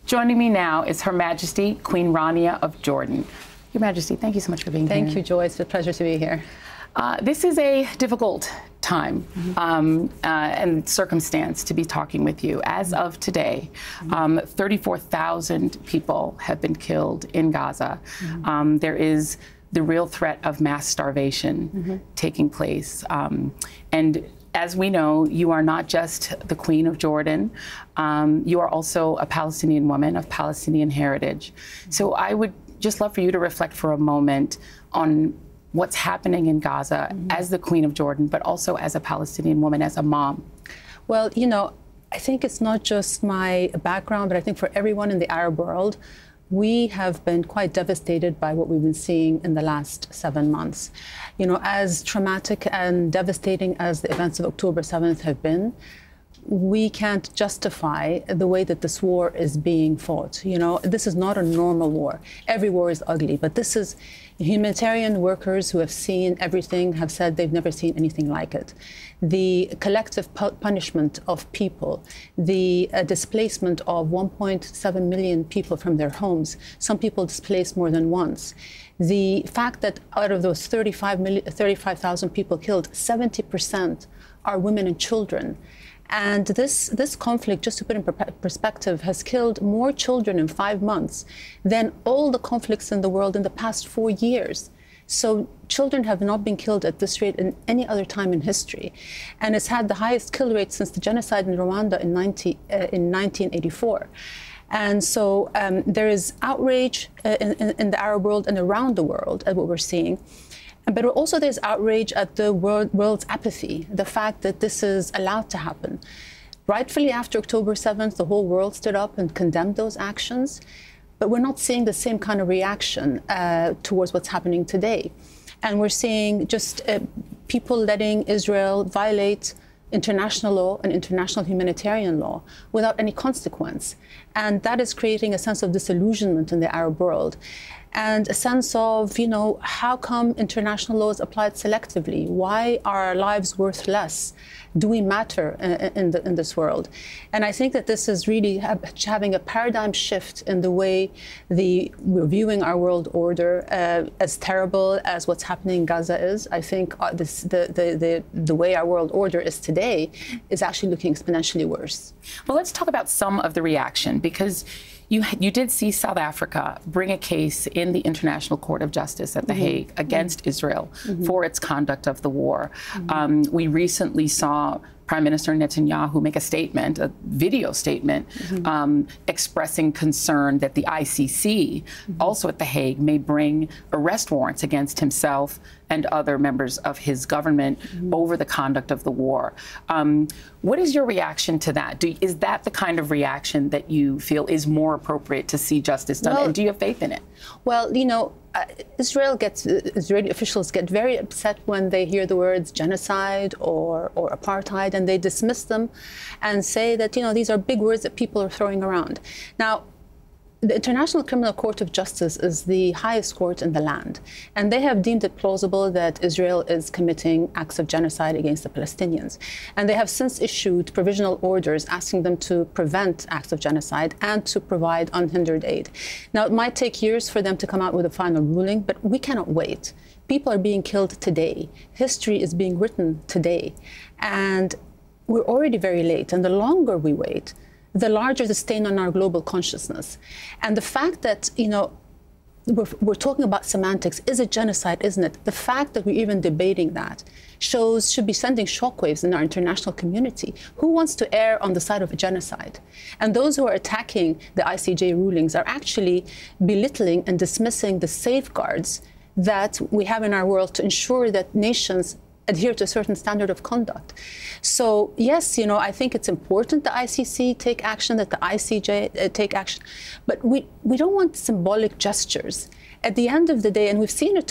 Joining me now is Her Majesty Queen Rania of Jordan. Your Majesty, thank you so much for being here. Thank you, Joy. It's a pleasure to be here. This is a difficult time and circumstance to be talking with you. As of today, 34,000 people have been killed in Gaza. There is the real threat of mass starvation taking place. And as we know, you are not just the Queen of Jordan, you are also a Palestinian woman of Palestinian heritage. So I would just love for you to reflect for a moment on what's happening in Gaza as the Queen of Jordan, but also as a Palestinian woman, as a mom. Well, you know, I think it's not just my background, but I think for everyone in the Arab world, we have been quite devastated by what we've been seeing in the last 7 months. You know, as traumatic and devastating as the events of October 7th have been, we can't justify the way that this war is being fought. You know, this is not a normal war. Every war is ugly, but this is humanitarian workers who have seen everything, have said they've never seen anything like it. The collective punishment of people, the displacement of 1.7 million people from their homes, some people displaced more than once. The fact that out of those 35,000 people killed, 70% are women and children. And this conflict, just to put in perspective, has killed more children in 5 months than all the conflicts in the world in the past 4 years. So children have not been killed at this rate in any other time in history. And it's had the highest kill rate since the genocide in Rwanda in 1984. And so there is outrage in the Arab world and around the world at what we're seeing. But also there's outrage at the world's apathy, the fact that this is allowed to happen. Rightfully, after October 7th, the whole world stood up and condemned those actions. But we're not seeing the same kind of reaction towards what's happening today. And we're seeing just people letting Israel violate international law and international humanitarian law without any consequence. And that is creating a sense of disillusionment in the Arab world. And a sense of, you know, how come international law is applied selectively? Why are our lives worth less? Do we matter in this world? And I think that this is really having a paradigm shift in the way we're viewing our world order. As terrible as what's happening in Gaza is, I think the way our world order is today is actually looking exponentially worse. Well, let's talk about some of the reaction, because you did see South Africa bring a case in the International Court of Justice at The Hague against Israel for its conduct of the war. We recently saw Prime Minister Netanyahu make a statement, a video statement, expressing concern that the ICC, also at The Hague, may bring arrest warrants against himself and other members of his government over the conduct of the war. What is your reaction to that? Is that the kind of reaction that you feel is more appropriate to see justice done? Well, and do you have faith in it? Well, you know, Israeli officials get very upset when they hear the words genocide or apartheid, and they dismiss them and say that, you know, these are big words that people are throwing around. Now, the International Criminal Court of Justice is the highest court in the land, and they have deemed it plausible that Israel is committing acts of genocide against the Palestinians. And they have since issued provisional orders asking them to prevent acts of genocide and to provide unhindered aid. Now, it might take years for them to come out with a final ruling, but we cannot wait. People are being killed today. History is being written today. And we're already very late, and the longer we wait, the larger the stain on our global consciousness. And the fact that, you know, we're talking about semantics, is it genocide, isn't it? The fact that we're even debating that should be sending shockwaves in our international community. Who wants to err on the side of a genocide? And those who are attacking the ICJ rulings are actually belittling and dismissing the safeguards that we have in our world to ensure that nations adhere to a certain standard of conduct. So yes, you know, I think it's important the ICC take action, that the ICJ take action, but we don't want symbolic gestures. At the end of the day, and we've seen a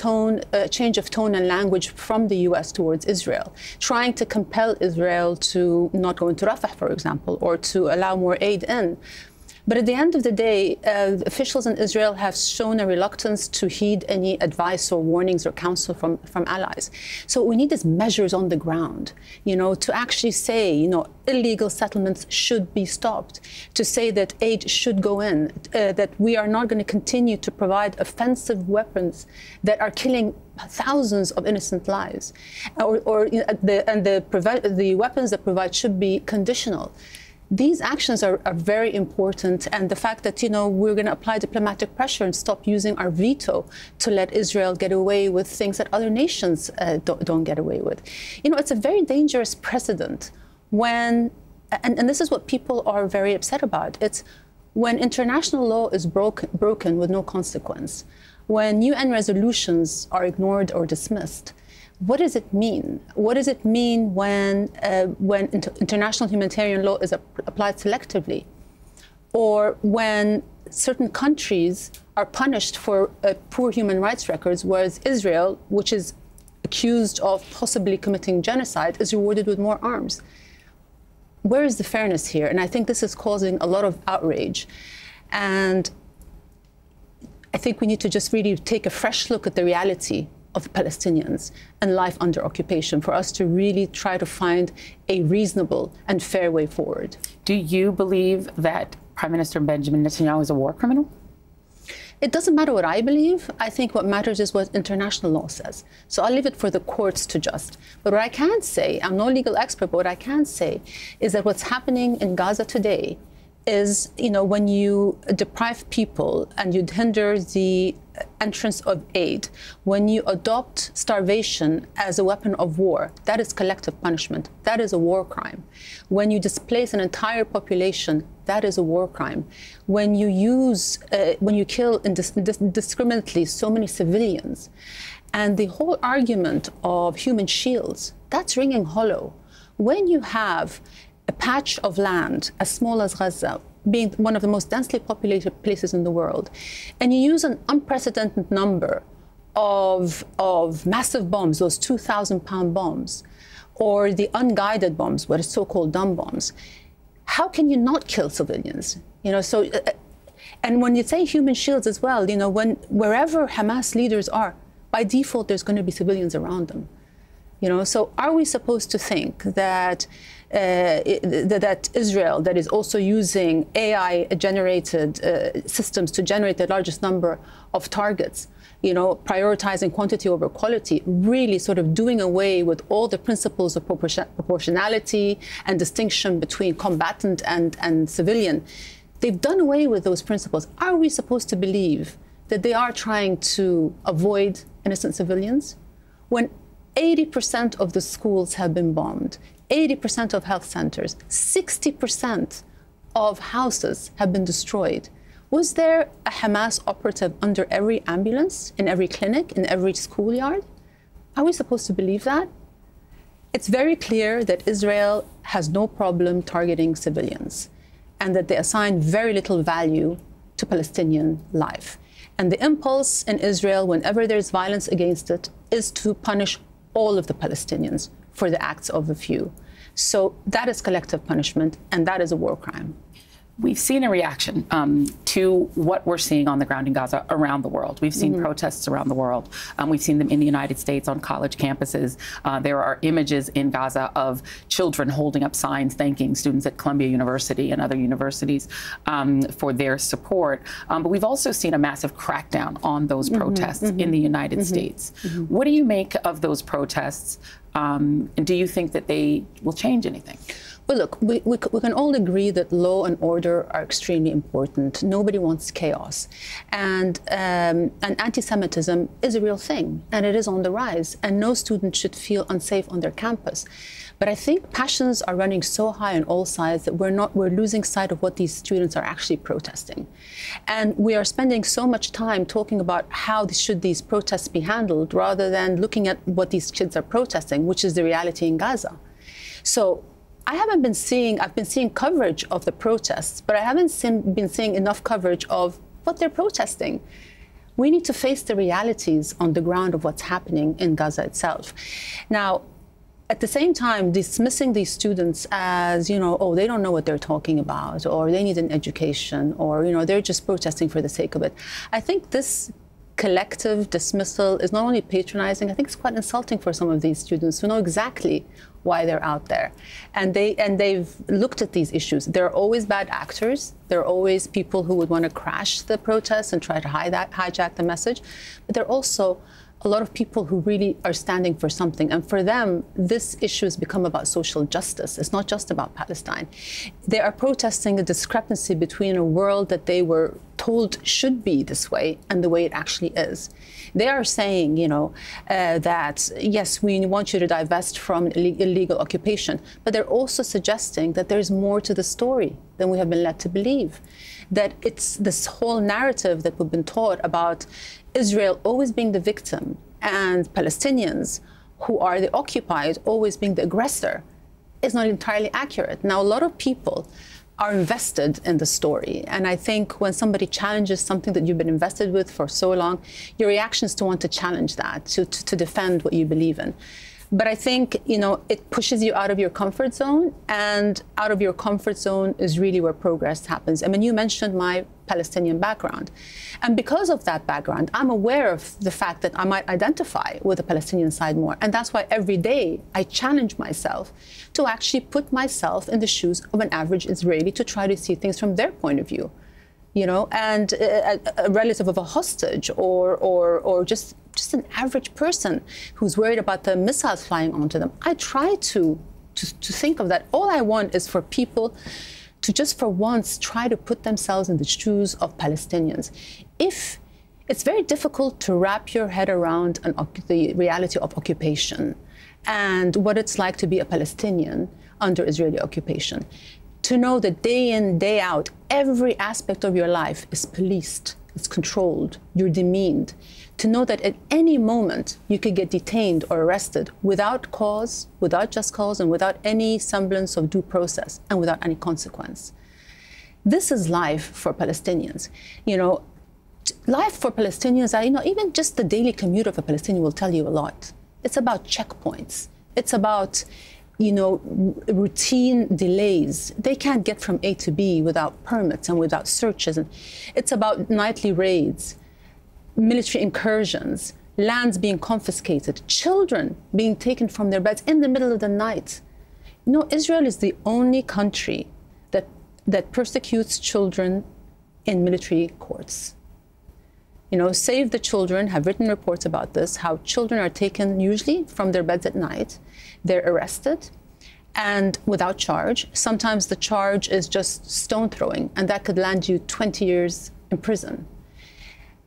change of tone and language from the US towards Israel, trying to compel Israel to not go into Rafah, for example, or to allow more aid in. But at the end of the day, officials in Israel have shown a reluctance to heed any advice or warnings or counsel from allies. So what we need is measures on the ground, to actually say, illegal settlements should be stopped, to say that aid should go in, that we are not going to continue to provide offensive weapons that are killing thousands of innocent lives, the weapons that provide should be conditional. These actions are very important, and the fact that we're going to apply diplomatic pressure and stop using our veto to let Israel get away with things that other nations don't get away with. It's a very dangerous precedent when, and this is what people are very upset about. It's when international law is broken with no consequence, when UN resolutions are ignored or dismissed. What does it mean? What does it mean when international humanitarian law is applied selectively? Or when certain countries are punished for poor human rights records, whereas Israel, which is accused of possibly committing genocide, is rewarded with more arms? Where is the fairness here? And I think this is causing a lot of outrage. And I think we need to just really take a fresh look at the reality of the Palestinians and life under occupation for us to really try to find a reasonable and fair way forward. Do you believe that Prime Minister Benjamin Netanyahu is a war criminal? It doesn't matter what I believe. I think what matters is what international law says. So I'll leave it for the courts to judge. But what I can say, I'm no legal expert, but what I can say is that what's happening in Gaza today is, when you deprive people and you hinder the entrance of aid, when you adopt starvation as a weapon of war, that is collective punishment. That is a war crime. When you displace an entire population, that is a war crime. When you kill indiscriminately so many civilians, and the whole argument of human shields, that's ringing hollow. When you have a patch of land as small as Gaza, being one of the most densely populated places in the world, and you use an unprecedented number of massive bombs, those 2,000-pound bombs, or the unguided bombs, what is so-called dumb bombs, how can you not kill civilians? And when you say human shields as well, wherever Hamas leaders are, by default, there's going to be civilians around them. So are we supposed to think that that Israel, that is also using AI-generated systems to generate the largest number of targets, prioritizing quantity over quality, really sort of doing away with all the principles of proportionality and distinction between combatant and civilian? They've done away with those principles. Are we supposed to believe that they are trying to avoid innocent civilians? When 80% of the schools have been bombed, 80% of health centers, 60% of houses have been destroyed. Was there a Hamas operative under every ambulance, in every clinic, in every schoolyard? Are we supposed to believe that? It's very clear that Israel has no problem targeting civilians and that they assign very little value to Palestinian life. And the impulse in Israel, whenever there's violence against it, is to punish all of the Palestinians for the acts of a few. So that is collective punishment, and that is a war crime. We've seen a reaction to what we're seeing on the ground in Gaza around the world. We've seen protests around the world. We've seen them in the United States on college campuses. There are images in Gaza of children holding up signs thanking students at Columbia University and other universities for their support. But we've also seen a massive crackdown on those protests in the United States. What do you make of those protests? And do you think that they will change anything? Well, look, we can all agree that law and order are extremely important. Nobody wants chaos. And anti-Semitism is a real thing, and it is on the rise. And no student should feel unsafe on their campus. But I think passions are running so high on all sides that we're losing sight of what these students are actually protesting. And we are spending so much time talking about how should these protests be handled rather than looking at what these kids are protesting, which is the reality in Gaza. So I've been seeing coverage of the protests, but I haven't been seeing enough coverage of what they're protesting. We need to face the realities on the ground of what's happening in Gaza itself. Now, at the same time, dismissing these students as, you know, oh, they don't know what they're talking about, or they need an education, or, you know, they're just protesting for the sake of it. I think this collective dismissal is not only patronizing, I think it's quite insulting for some of these students who know exactly why they're out there. And they've looked at these issues. There are always bad actors. There are always people who would want to crash the protests and try to hijack the message. But there are also a lot of people who really are standing for something. And for them, this issue has become about social justice. It's not just about Palestine. They are protesting a discrepancy between a world that they were told should be this way and the way it actually is. They are saying, you know, that, yes, we want you to divest from illegal occupation, but they're also suggesting that there's more to the story than we have been led to believe. That it's this whole narrative that we've been taught about Israel always being the victim and Palestinians, who are the occupied, always being the aggressor, is not entirely accurate. Now, a lot of people are invested in the story. And I think when somebody challenges something that you've been invested with for so long, your reaction is to want to challenge that, to defend what you believe in. But I think, you know, it pushes you out of your comfort zone, and out of your comfort zone is really where progress happens. I mean, you mentioned my Palestinian background. And because of that background, I'm aware of the fact that I might identify with the Palestinian side more. And that's why every day I challenge myself to actually put myself in the shoes of an average Israeli to try to see things from their point of view. You know, and a relative of a hostage, or just an average person who's worried about the missiles flying onto them. I try to think of that. All I want is for people to just for once try to put themselves in the shoes of Palestinians. If it's very difficult to wrap your head around the reality of occupation and what it's like to be a Palestinian under Israeli occupation. To know that day in, day out, every aspect of your life is policed, it's controlled, you're demeaned. To know that at any moment you could get detained or arrested without cause, without just cause, and without any semblance of due process, and without any consequence. This is life for Palestinians. You know, life for Palestinians, you know, even just the daily commute of a Palestinian will tell you a lot. It's about checkpoints. It's about, you know, routine delays. They can't get from A to B without permits and without searches. And it's about nightly raids, military incursions, lands being confiscated, children being taken from their beds in the middle of the night. You know, Israel is the only country that persecutes children in military courts. You know, Save the Children have written reports about this, how children are taken usually from their beds at night. They're arrested and without charge. Sometimes the charge is just stone throwing, and that could land you 20 years in prison.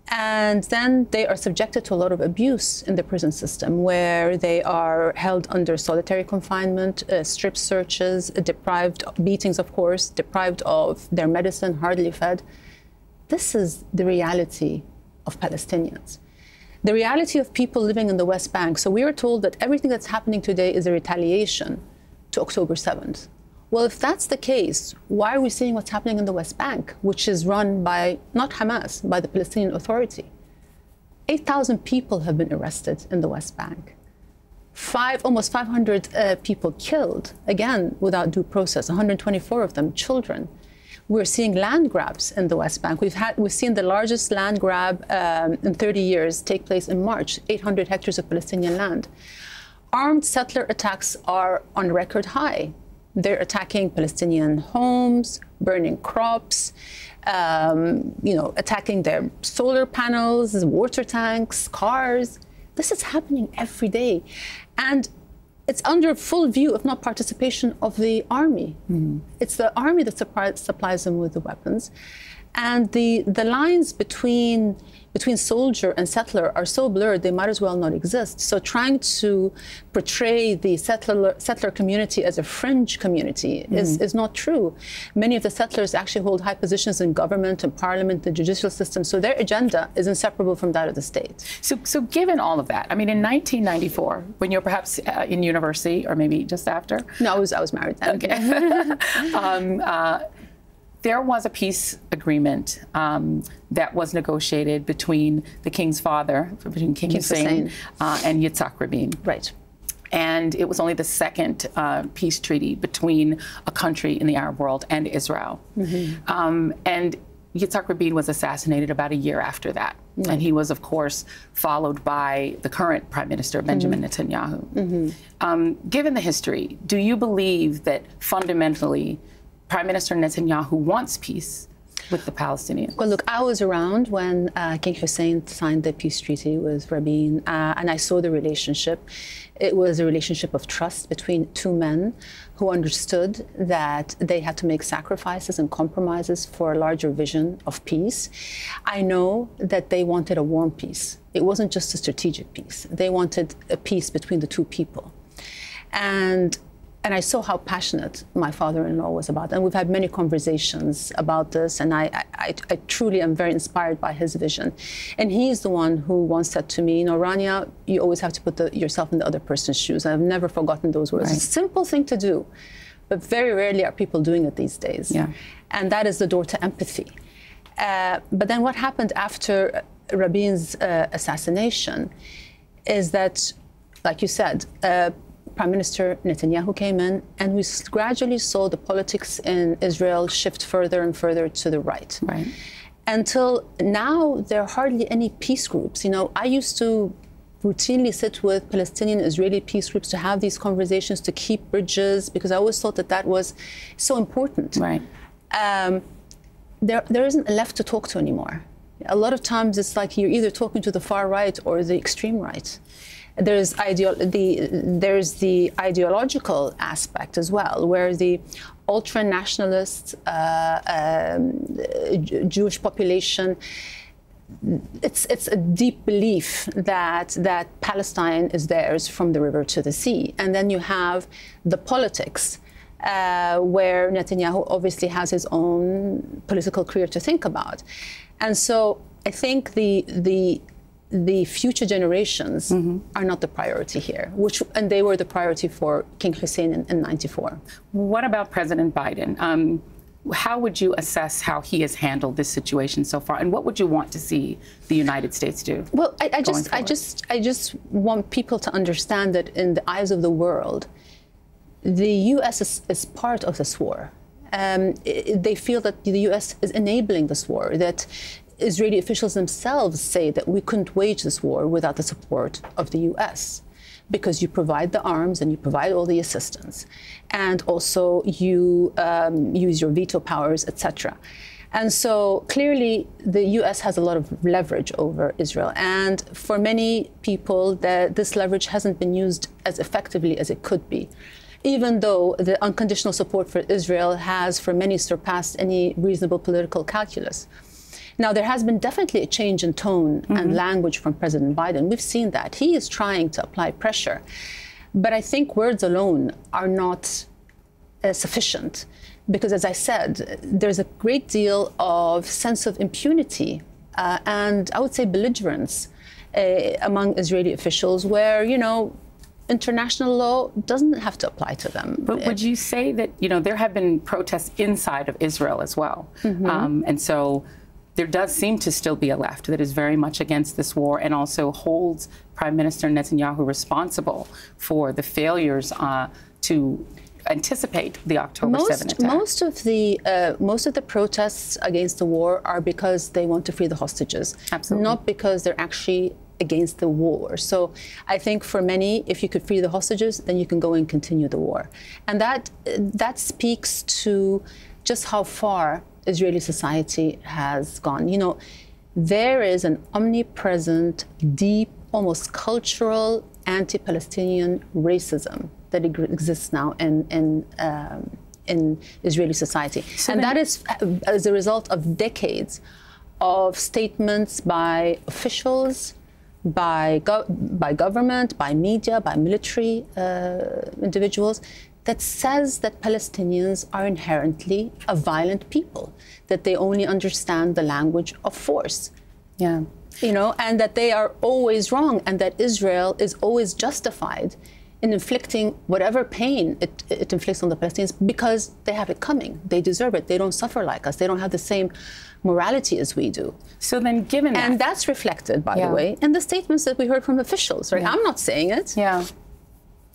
And then they are subjected to a lot of abuse in the prison system, where they are held under solitary confinement, strip searches, deprived, beatings, of course, deprived of their medicine, hardly fed. This is the reality of Palestinians. The reality of people living in the West Bank. So we are told that everything that's happening today is a retaliation to October 7th. Well, if that's the case, why are we seeing what's happening in the West Bank, which is run by, not Hamas, by the Palestinian Authority? 8,000 people have been arrested in the West Bank. Almost 500 people killed, again, without due process, 124 of them children. We're seeing land grabs in the West Bank. We've seen the largest land grab in 30 years take place in March, 800 hectares of Palestinian land. Armed settler attacks are on record high. They're attacking Palestinian homes, burning crops, you know, attacking their solar panels, water tanks, cars. This is happening every day. And it's under full view, if not participation, of the army. Mm-hmm. It's the army that supplies them with the weapons. And the lines between soldier and settler are so blurred, they might as well not exist. So trying to portray the settler community as a fringe community is not true. Many of the settlers actually hold high positions in government and parliament, the judicial system, so their agenda is inseparable from that of the state. So given all of that, I mean, in 1994, when you're perhaps in university, or maybe just after? No, I was married then. Okay. There was a peace agreement that was negotiated between the king's father, between King Hussein and Yitzhak Rabin. Right. And it was only the second peace treaty between a country in the Arab world and Israel. And Yitzhak Rabin was assassinated about a year after that. And he was, of course, followed by the current Prime Minister, Benjamin Netanyahu. Given the history, do you believe that fundamentally Prime Minister Netanyahu wants peace with the Palestinians? Well, look, I was around when King Hussein signed the peace treaty with Rabin, and I saw the relationship. It was a relationship of trust between two men who understood that they had to make sacrifices and compromises for a larger vision of peace. I know that they wanted a warm peace. It wasn't just a strategic peace. They wanted a peace between the two people. And I saw how passionate my father-in-law was about it. And we've had many conversations about this, and I truly am very inspired by his vision. And he's the one who once said to me, you know, Rania, you always have to put yourself in the other person's shoes. And I've never forgotten those words. It's a simple thing to do, but very rarely are people doing it these days. And that is the door to empathy. But then what happened after Rabin's assassination is that, like you said, Prime Minister Netanyahu came in, and we gradually saw the politics in Israel shift further and further to the right. Until now, there are hardly any peace groups. You know, I used to routinely sit with Palestinian Israeli peace groups to have these conversations, to keep bridges, because I always thought that that was so important. There isn't a left to talk to anymore. A lot of times it's like you're either talking to the far right or the extreme right. There's the ideological aspect as well, where the ultra-nationalist Jewish population, it's a deep belief that Palestine is theirs from the river to the sea. And then you have the politics, where Netanyahu obviously has his own political career to think about. And so I think the future generations are not the priority here, and they were the priority for King Hussein in '94. What about President Biden? How would you assess how he has handled this situation so far, and what would you want to see the United States do? Well, I just want people to understand that in the eyes of the world, the U.S. is part of this war. They feel that the U.S. is enabling this war, that Israeli officials themselves say that we couldn't wage this war without the support of the U.S. because you provide the arms and you provide all the assistance, and also you use your veto powers, etc. And so clearly the U.S. has a lot of leverage over Israel, and for many people this leverage hasn't been used as effectively as it could be, even though the unconditional support for Israel has for many surpassed any reasonable political calculus. Now, there has been definitely a change in tone and language from President Biden. We've seen that. He is trying to apply pressure. But I think words alone are not sufficient, because, as I said, there's a great deal of sense of impunity and I would say belligerence among Israeli officials, where, you know, international law doesn't have to apply to them. But would you say that, you know, there have been protests inside of Israel as well? And so there does seem to still be a left that is very much against this war and also holds Prime Minister Netanyahu responsible for the failures to anticipate the October 7 attack. Most of the protests against the war are because they want to free the hostages, not because they're actually against the war. So I think for many, if you could free the hostages, then you can go and continue the war. And that speaks to just how far Israeli society has gone. You know, there is an omnipresent, deep, almost cultural anti-Palestinian racism that exists now in Israeli society. So and that is as a result of decades of statements by officials, by government, by media, by military individuals, that says that Palestinians are inherently a violent people, that they only understand the language of force. Yeah. You know, and that they are always wrong, and that Israel is always justified in inflicting whatever pain it inflicts on the Palestinians because they have it coming. They deserve it. They don't suffer like us. They don't have the same morality as we do. So then given that... And that's reflected, by the way, in the statements that we heard from officials, right? I'm not saying it.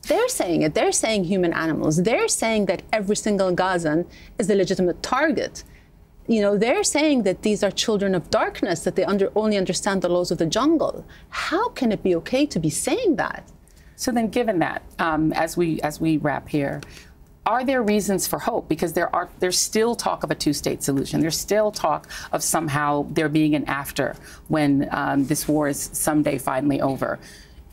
They're saying it. They're saying human animals. They're saying that every single Gazan is a legitimate target. They're saying that these are children of darkness, that they only understand the laws of the jungle. How can it be okay to be saying that? So then, given that, as we wrap here, are there reasons for hope? Because there's still talk of a two-state solution. There's still talk of somehow there being an after when this war is someday finally over.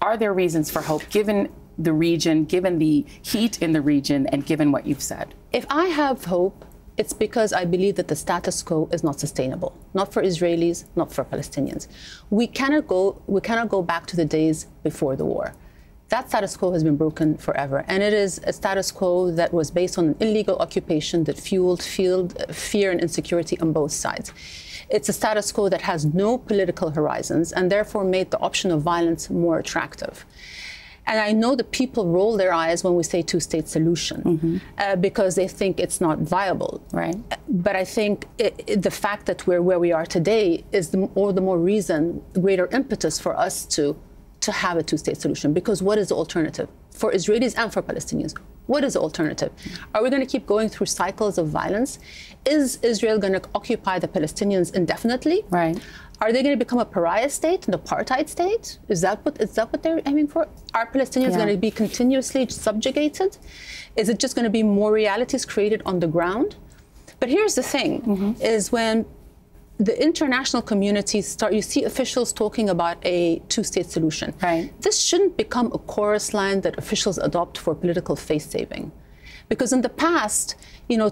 Are there reasons for hope, given the region, given the heat in the region, and given what you've said? If I have hope, it's because I believe that the status quo is not sustainable, not for Israelis, not for Palestinians. We cannot go back to the days before the war. That status quo has been broken forever, and it is a status quo that was based on an illegal occupation that fueled fear and insecurity on both sides. It's a status quo that has no political horizons and therefore made the option of violence more attractive. And I know that people roll their eyes when we say two-state solution because they think it's not viable. Right. But I think the fact that we're where we are today is all the more reason, greater impetus for us to have a two-state solution. Because what is the alternative? For Israelis and for Palestinians, what is the alternative? Are we going to keep going through cycles of violence? Is Israel going to occupy the Palestinians indefinitely? Right. Are they going to become a pariah state, an apartheid state? Is that what they're aiming for? Are Palestinians going to be continuously subjugated? Is it just going to be more realities created on the ground? But here's the thing, is when the international community you see officials talking about a two-state solution. Right. This shouldn't become a chorus line that officials adopt for political face-saving. Because in the past,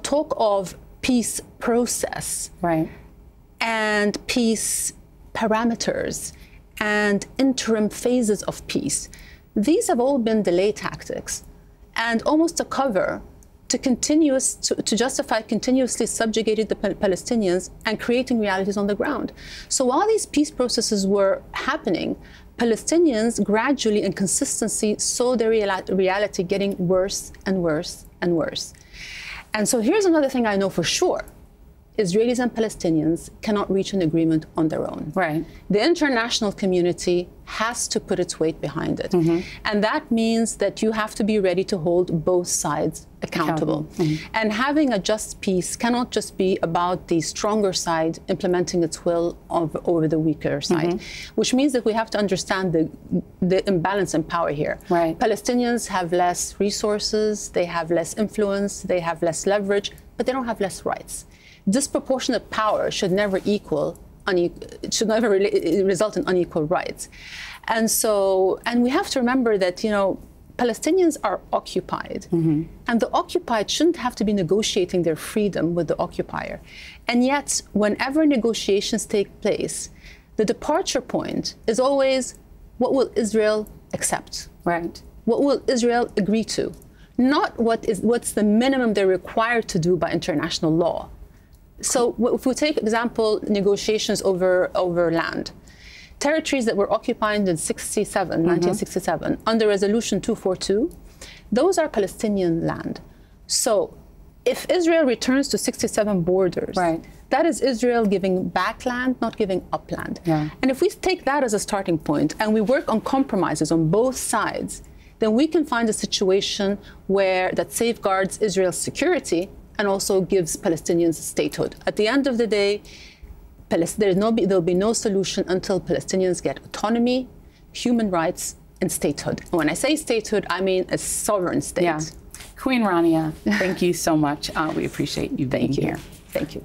talk of peace process. Right. And peace parameters and interim phases of peace. These have all been delay tactics and almost a cover to justify continuously subjugating the Palestinians and creating realities on the ground. So while these peace processes were happening, Palestinians gradually and consistently saw their reality getting worse and worse and worse. And so here's another thing I know for sure. Israelis and Palestinians cannot reach an agreement on their own. Right. The international community has to put its weight behind it. And that means that you have to be ready to hold both sides accountable. And having a just peace cannot just be about the stronger side implementing its will over the weaker side, which means that we have to understand the imbalance in power here. Right. Palestinians have less resources, they have less influence, they have less leverage, but they don't have less rights. Disproportionate power should never result in unequal rights. And we have to remember that, Palestinians are occupied. And the occupied shouldn't have to be negotiating their freedom with the occupier. And yet, whenever negotiations take place, the departure point is always, what will Israel accept? Right. What will Israel agree to? Not what's the minimum they're required to do by international law. So if we take, example, negotiations over land, territories that were occupied in 1967, under Resolution 242, those are Palestinian land. So if Israel returns to 67 borders, that is Israel giving back land, not giving up land. And if we take that as a starting point and we work on compromises on both sides, then we can find a situation that safeguards Israel's security and also gives Palestinians statehood. At the end of the day, there'll be no solution until Palestinians get autonomy, human rights, and statehood. And when I say statehood, I mean a sovereign state. Queen Rania, thank you so much. We appreciate you being here. Thank you.